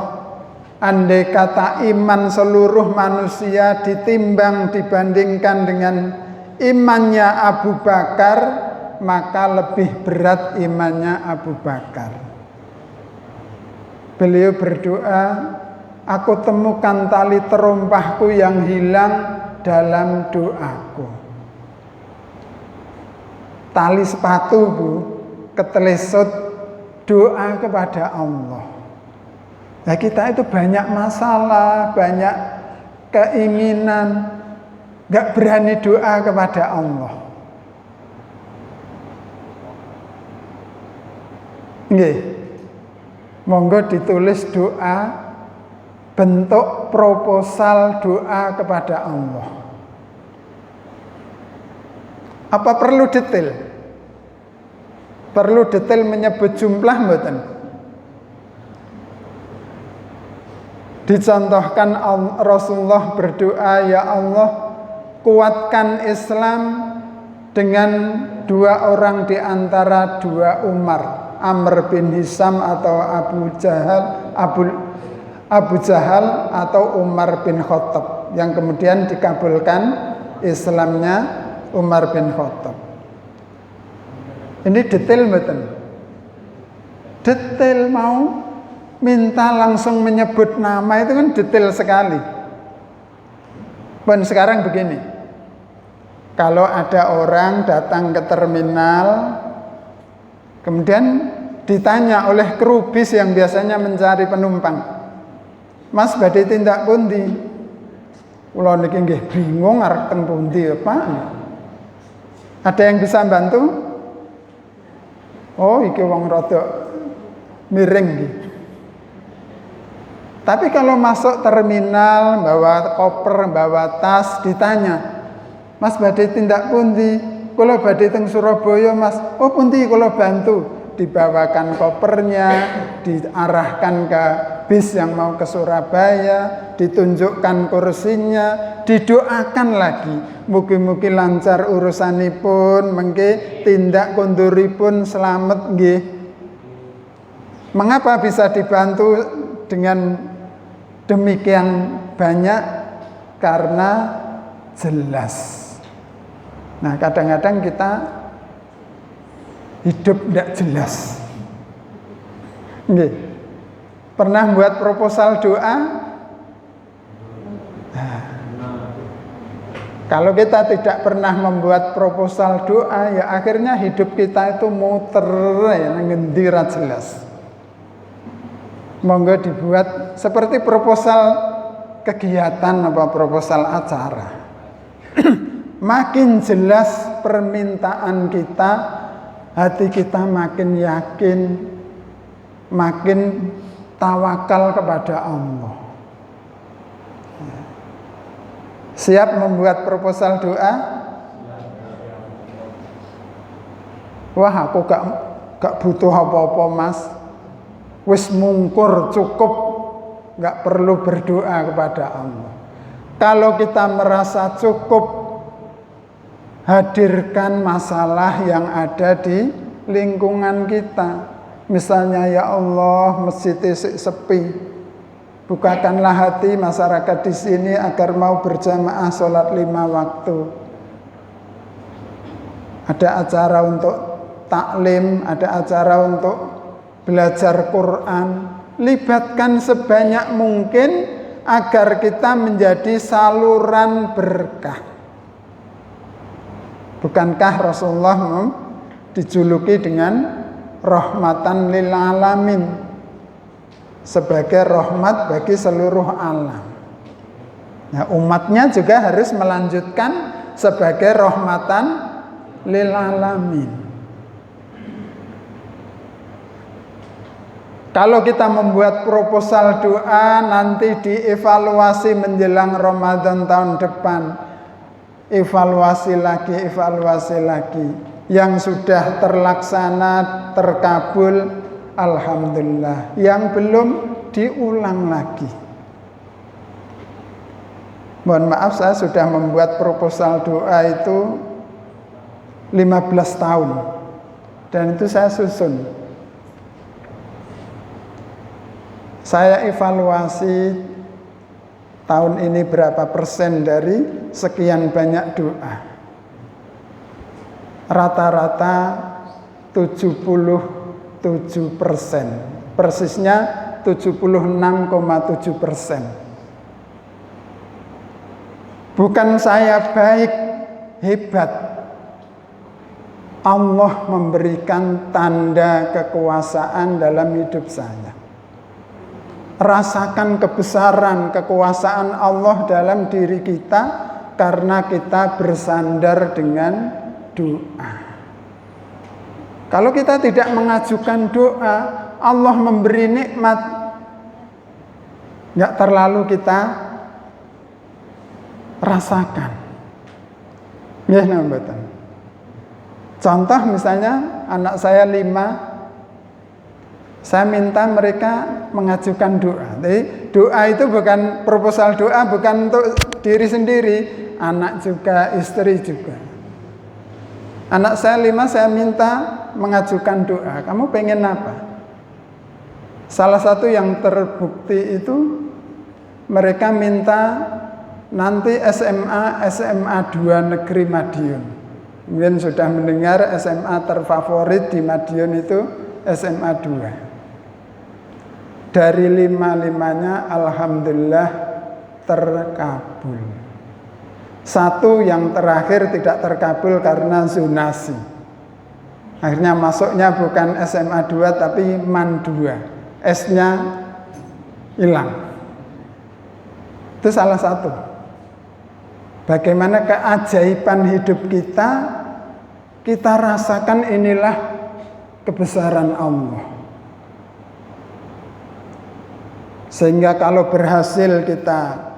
andai kata iman seluruh manusia ditimbang dibandingkan dengan imannya Abu Bakar, maka lebih berat imannya Abu Bakar. Beliau berdoa, "Aku temukan tali terompahku yang hilang dalam doaku." Tali sepatu, Bu, ketelesut doa kepada Allah. Nah, kita itu banyak masalah, banyak keinginan, gak berani doa kepada Allah. Nggih. Monggo ditulis doa, bentuk proposal doa kepada Allah. Apa perlu detail? Perlu detail menyebut jumlah mboten? Dicontohkan Rasulullah berdoa, "Ya Allah, kuatkan Islam dengan 2 orang di antara 2 Umar, Amr bin Hisam atau Abu Jahal atau Umar bin Khattab," yang kemudian dikabulkan Islamnya Umar bin Khattab. Ini detail betul. Detail, mau minta langsung menyebut nama itu kan detail sekali. Dan sekarang begini, kalau ada orang datang ke terminal, kemudian ditanya oleh kru bis yang biasanya mencari penumpang, "Mas, badhe tindak pundi?" Kula niki nggih bingung arep teng pundi, Pak. Ada yang bisa bantu? "Oh, iki wong rada miring iki." Tapi kalau masuk terminal, bawa koper, bawa tas, ditanya, "Mas, badhe tindak pundi?" "Kula badhe teng Surabaya, Mas." "Oh, pundi kula bantu." Dibawakan kopernya, diarahkan ke bis yang mau ke Surabaya, ditunjukkan kursinya, didoakan lagi, mugi-mugi lancar urusanipun, mengke tindak konduripun selamat nggih. Mengapa bisa dibantu dengan demikian banyak? Karena jelas. Nah, kadang-kadang kita hidup tidak jelas. Nggih. Pernah buat proposal doa? Kalau kita tidak pernah membuat proposal doa, ya akhirnya hidup kita itu muter ya, ngendi ra jelas. Monggo dibuat seperti proposal kegiatan apa proposal acara. Makin jelas permintaan kita, hati kita makin yakin, makin tawakal kepada Allah. Siap membuat proposal doa? Wah, aku gak butuh apa-apa, Mas. Wis mungkur cukup, gak perlu berdoa kepada Allah. Kalau kita merasa cukup, hadirkan masalah yang ada di lingkungan kita. Misalnya, ya Allah, masjid sepi. Bukakanlah hati masyarakat di sini agar mau berjamaah sholat 5 waktu. Ada acara untuk taklim, ada acara untuk belajar Quran. Libatkan sebanyak mungkin agar kita menjadi saluran berkah. Bukankah Rasulullah dijuluki dengan rahmatan lil alamin, sebagai rahmat bagi seluruh alam. Nah, umatnya juga harus melanjutkan sebagai rahmatan lil alamin. Kalau kita membuat proposal doa, nanti dievaluasi menjelang Ramadan tahun depan. Evaluasi lagi. Yang sudah terlaksana, terkabul, alhamdulillah. Yang belum, diulang lagi. Mohon maaf, saya sudah membuat proposal doa itu 15 tahun. Dan itu saya susun. Saya evaluasi tahun ini berapa persen dari sekian banyak doa. Rata-rata 77%, persisnya 76,7%. Bukan saya baik, hebat. Allah memberikan tanda kekuasaan dalam hidup saya. Rasakan kebesaran kekuasaan Allah dalam diri kita karena kita bersandar dengan doa. Kalau kita tidak mengajukan doa, Allah memberi nikmat, nggak terlalu kita rasakan. Ya, nambahan. Contoh misalnya anak saya 5, saya minta mereka mengajukan doa. Jadi doa itu bukan proposal doa, bukan untuk diri sendiri, anak juga, istri juga. Anak saya 5, saya minta mengajukan doa. Kamu pengen apa? Salah satu yang terbukti itu mereka minta nanti SMA 2 Negeri Madiun. Mungkin sudah mendengar SMA terfavorit di Madiun itu SMA 2. Dari 5-5-nya alhamdulillah terkabul. Satu yang terakhir tidak terkabul karena zonasi. Akhirnya masuknya bukan SMA 2 tapi MAN 2. S-nya hilang. Itu salah satu. Bagaimana keajaiban hidup kita rasakan inilah kebesaran Allah. Sehingga kalau berhasil kita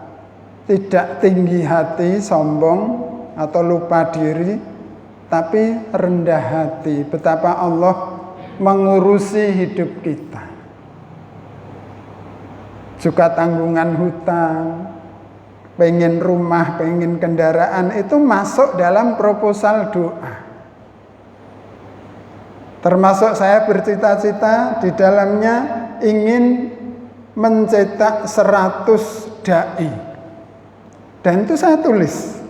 tidak tinggi hati, sombong atau lupa diri, tapi rendah hati. Betapa Allah mengurusi hidup kita. Juga tanggungan hutang, pengen rumah, pengen kendaraan, itu masuk dalam proposal doa. Termasuk saya bercita-cita di dalamnya ingin mencetak 100 dai. Dan itu saya tulis.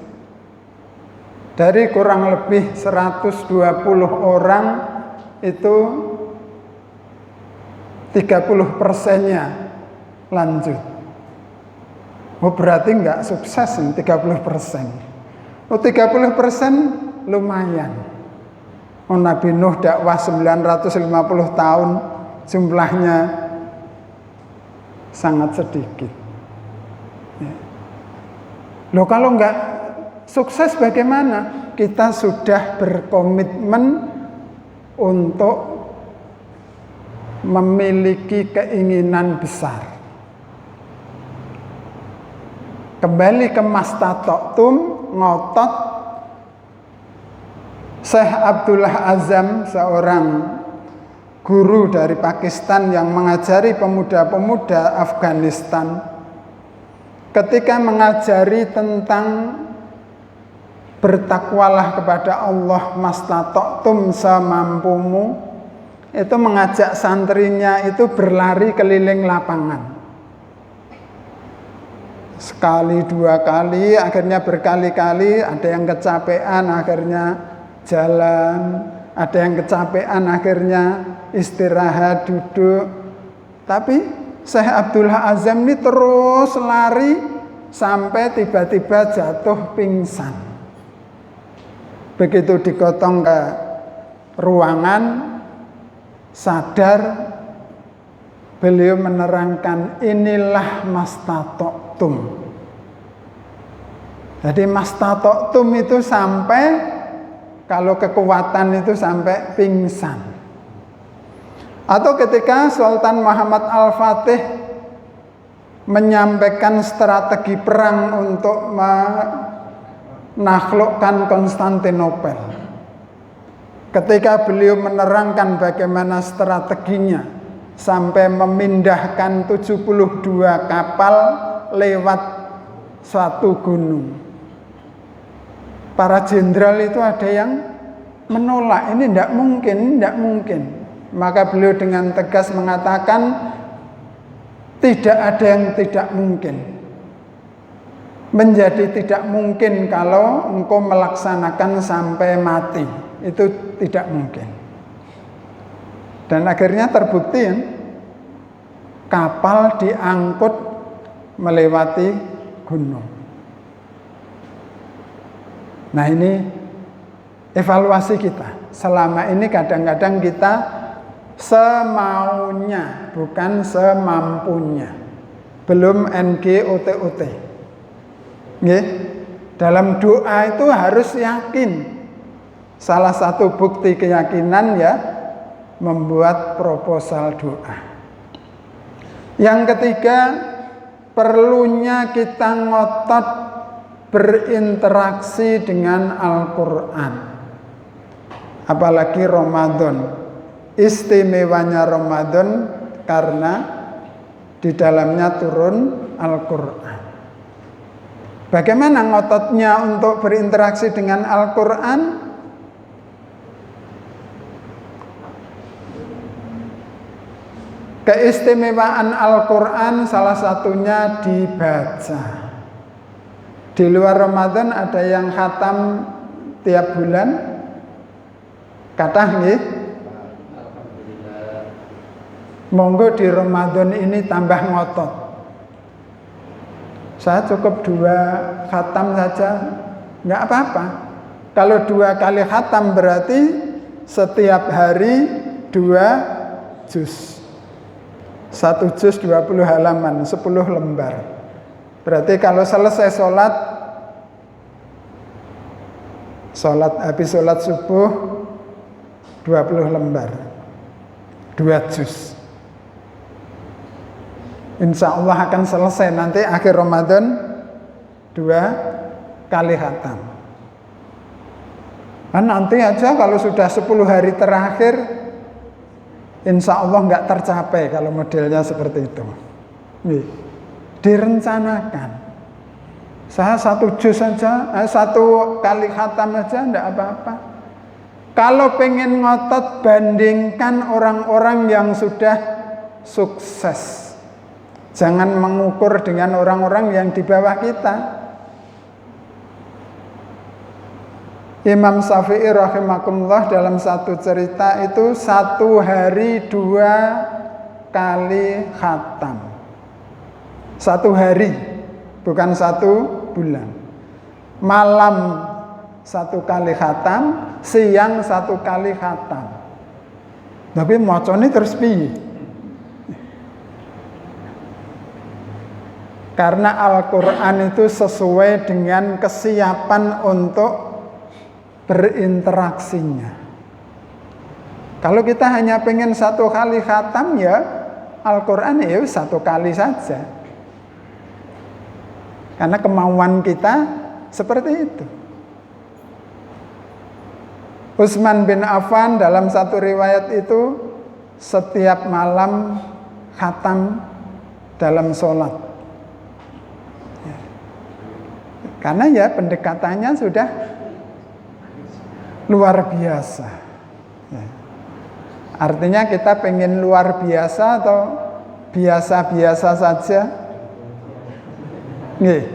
Dari kurang lebih 120 orang itu 30%-nya lanjut. Oh berarti nggak sukses nih 30%. Oh 30% lumayan. Oh Nabi Nuh dakwah 950 tahun, jumlahnya sangat sedikit. Loh kalau nggak sukses bagaimana? Kita sudah berkomitmen untuk memiliki keinginan besar. Kembali ke mastata'tum, ngotot. Syekh Abdullah Azam, seorang guru dari Pakistan yang mengajari pemuda-pemuda Afghanistan, ketika mengajari tentang bertakwalah kepada Allah mastata'tum semampumu, itu mengajak santrinya itu berlari keliling lapangan. Sekali, dua kali, akhirnya berkali-kali, ada yang kecapean akhirnya jalan, ada yang kecapean akhirnya istirahat, duduk. Tapi Syekh Abdullah Azam ini terus lari sampai tiba-tiba jatuh pingsan. Begitu digotong ke ruangan, sadar, beliau menerangkan inilah mastata'tum. Jadi mastata'tum itu sampai, kalau kekuatan itu sampai pingsan. Atau ketika Sultan Muhammad Al-Fatih menyampaikan strategi perang untuk menaklukkan Konstantinopel. Ketika beliau menerangkan bagaimana strateginya sampai memindahkan 72 kapal lewat suatu gunung. Para jenderal itu ada yang menolak, ini tidak mungkin, tidak mungkin. Maka beliau dengan tegas mengatakan tidak ada yang tidak mungkin. Menjadi tidak mungkin kalau engkau melaksanakan sampai mati. Itu tidak mungkin. Dan akhirnya terbukti ya, kapal diangkut melewati gunung. Nah ini evaluasi kita. Selama ini kadang-kadang kita semaunya, bukan semampunya. Belum NGOTOT. Dalam doa itu harus yakin. Salah satu bukti keyakinan ya membuat proposal doa. Yang ketiga, perlunya kita ngotot berinteraksi dengan Al-Quran. Apalagi Ramadan. Istimewanya Ramadan karena di dalamnya turun Al-Quran. Bagaimana ngototnya untuk berinteraksi dengan Al-Quran? Keistimewaan Al-Quran salah satunya dibaca. Di luar Ramadan ada yang khatam tiap bulan. Kathah nggih. Monggo di Ramadan ini tambah ngotot. Saya cukup 2 khatam saja, nggak apa-apa. Kalau 2 kali khatam berarti setiap hari 2 juz. 1 juz 20 halaman, 10 lembar. Berarti kalau selesai habis sholat subuh 20 lembar, 2 juz. Insya Allah akan selesai nanti akhir Ramadan 2 kali khatam. Nah, nanti aja kalau sudah 10 hari terakhir, insya Allah nggak tercapai kalau modelnya seperti itu. Nih, direncanakan. Saya 1 juz saja, 1 kali khatam aja enggak apa-apa. Kalau pengen ngotot, bandingkan orang-orang yang sudah sukses. Jangan mengukur dengan orang-orang yang di bawah kita. Imam Syafi'i rahimakumullah dalam satu cerita itu 1 hari 2 kali khatam. 1 hari, bukan 1 bulan. Malam 1 kali khatam, siang 1 kali khatam. Tapi macane terus piye? Karena Al-Quran itu sesuai dengan kesiapan untuk berinteraksinya. Kalau kita hanya pengen 1 kali khatam, ya Al-Quran ya 1 kali saja. Karena kemauan kita seperti itu. Utsman bin Affan dalam satu riwayat itu setiap malam khatam dalam sholat. Karena ya pendekatannya sudah luar biasa. Ya. Artinya kita pengen luar biasa atau biasa-biasa saja? Nih.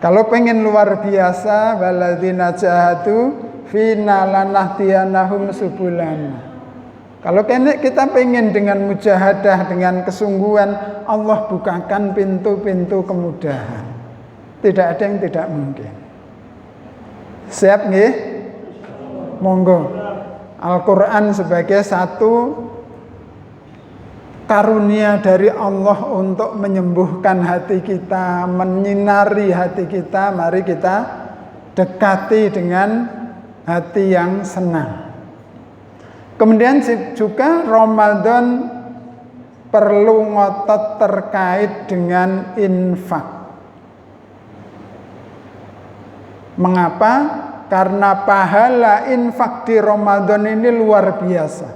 Kalau pengen luar biasa, waladzina jahadu fina lanahdiyanahum subulana. Kalau kita pengen dengan mujahadah, dengan kesungguhan, Allah bukakan pintu-pintu kemudahan. Tidak ada yang tidak mungkin. Siap nggih? Monggo. Al-Quran sebagai satu karunia dari Allah untuk menyembuhkan hati kita, menyinari hati kita. Mari kita dekati dengan hati yang senang. Kemudian juga Ramadan perlu ngotot terkait dengan infak. Mengapa? Karena pahala infak di Ramadan ini luar biasa.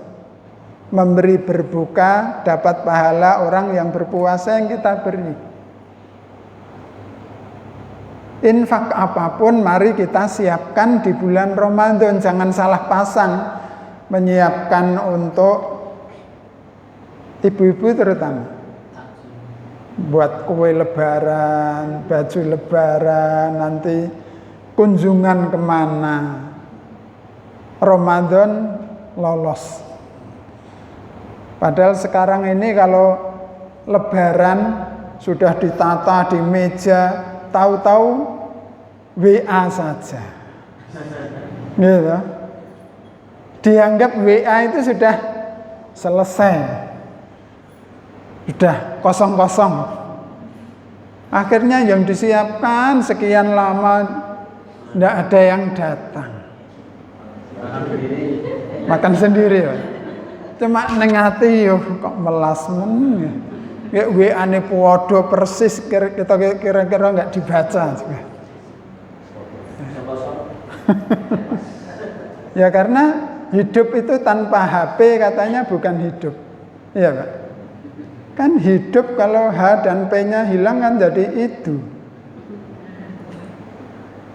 Memberi berbuka dapat pahala orang yang berpuasa yang kita beri. Infak apapun mari kita siapkan di bulan Ramadan. Jangan salah pasang menyiapkan untuk ibu-ibu terutama. Buat kue lebaran, baju lebaran, nanti kunjungan kemana. Ramadan lolos. Padahal sekarang ini kalau lebaran sudah ditata di meja, tahu-tahu WA saja. Gitu. Dianggap WA itu sudah selesai. Sudah kosong-kosong. Akhirnya yang disiapkan sekian lama tidak ada yang datang. Makan sendiri ya. Cuma nengati yo kok melas men. Ya WA-ne podo persis kira-kira enggak dibaca juga. Ya karena hidup itu tanpa HP katanya bukan hidup. Iya, Pak. Kan hidup kalau H dan P-nya hilang kan jadi itu.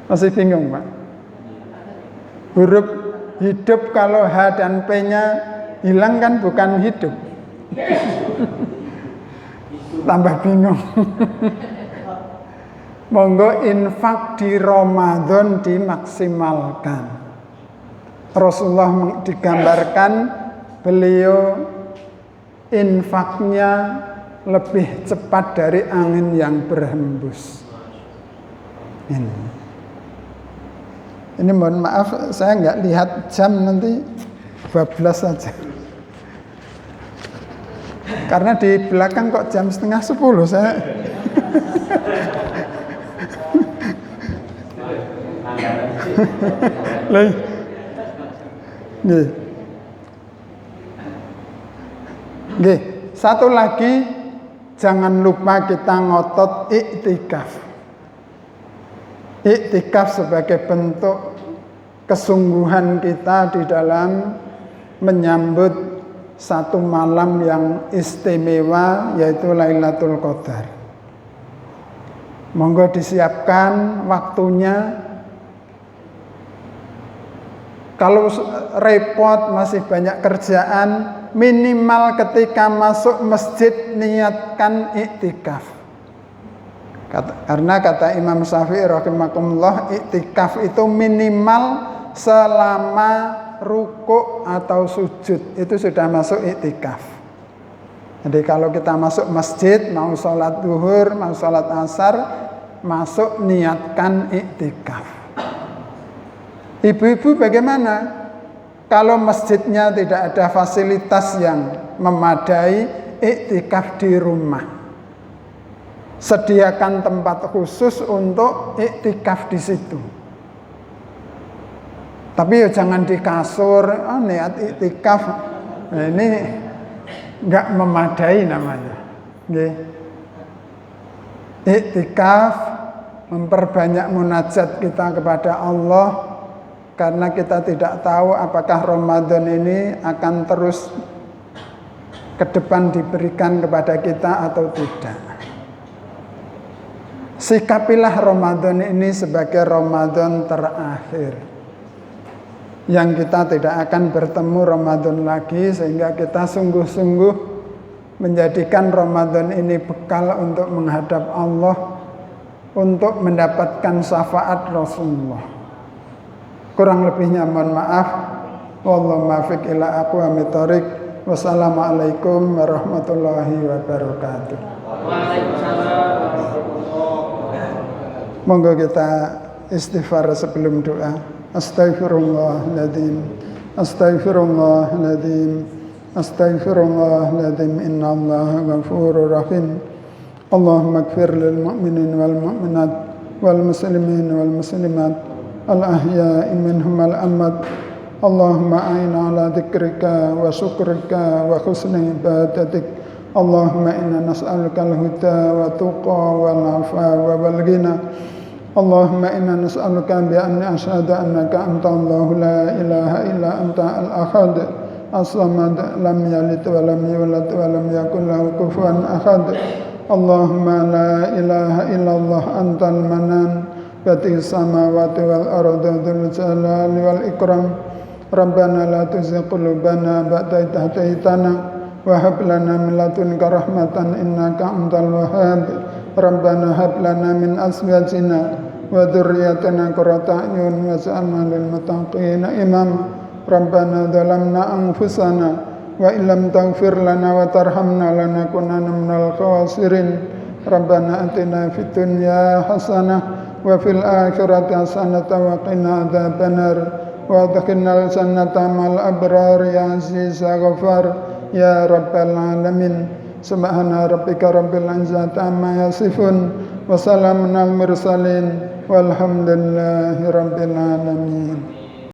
Masih bingung, Pak? Huruf hidup kalau H dan P-nya hilang kan bukan hidup. Tambah bingung. Monggo infak di Ramadan dimaksimalkan. Rasulullah digambarkan beliau infaknya lebih cepat dari angin yang berhembus. Ini mohon maaf saya nggak lihat jam, nanti 12 saja. Karena di belakang kok jam 9:30 saya. Nggih. Satu lagi, jangan lupa kita ngotot iktikaf. Iktikaf sebagai bentuk kesungguhan kita di dalam menyambut satu malam yang istimewa, yaitu Lailatul Qadar. Monggo disiapkan waktunya. Kalau repot, masih banyak kerjaan, minimal ketika masuk masjid niatkan iktikaf. Karena kata Imam Syafi'i rahimakumullah, iktikaf itu minimal selama rukuk atau sujud, itu sudah masuk iktikaf. Jadi kalau kita masuk masjid, mau sholat zuhur, mau sholat asar, masuk niatkan iktikaf. Ibu-ibu bagaimana? Kalau masjidnya tidak ada fasilitas yang memadai, iktikaf di rumah. Sediakan tempat khusus untuk iktikaf di situ. Tapi ya jangan di kasur, niat iktikaf. Nah, ini enggak memadai namanya. Iktikaf memperbanyak munajat kita kepada Allah, karena kita tidak tahu apakah Ramadan ini akan terus ke depan diberikan kepada kita atau tidak. Sikapilah Ramadan ini sebagai Ramadan terakhir, yang kita tidak akan bertemu Ramadan lagi, sehingga kita sungguh-sungguh menjadikan Ramadan ini bekal untuk menghadap Allah, untuk mendapatkan syafaat Rasulullah. Kurang lebihnya mohon maaf. Wallahu muwaffiq ila aqwamit thoriq. Wassalamualaikum warahmatullahi wabarakatuh. Waalaikumsalam. Monggo kita istighfar sebelum doa. Astaghfirullahaladzim, astaghfirullahaladzim, astaghfirullahaladzim. Innallaha ghafurur rahim. Allahumma ighfir lil mu'minin wal mu'minat wal muslimin wal muslimat al ahya'i minhum al amwat. Allahumma a'inna ala dzikrika wa syukrika wa husni ibadatik. Allahumma inna nas'aluka al-huda wa tuqa wal afa wal ghina. Allahumma inna nas'aluka bi anni asyhadu annaka anta Allahu la ilaha illa anta al-ahad as-samad lam yalid wa lam yulad wa lam yakul lahu kufuwan ahad. Allahumma la ilaha illallah antal manan batis samawati wal ardi dzul jalali wal ikram. Rabbana la tuzigh qulubana ba'da idh hadaytana wa hab lana min ladunka rahmatan innaka antal wahhab. Rabbana hab lana min azwajina wa dhurriyyatina qurrata a'yun waj'alna lil muttaqina imama. Rabbana dhalamna anfusana wa illam taghfir lana wa tarhamna lanakunanna minal khasirin. Rabbana atina fid dunya hasanah wa fil akhirati hasanah wa qina adzabannar wa adkhilnal jannata ma'al abrar ya aziz ya ghafar ya rabbal alamin. Subhana rabbika rabbil izzati amma yasifun wa salamun al mursalin walhamdulillahi rabbil alamin.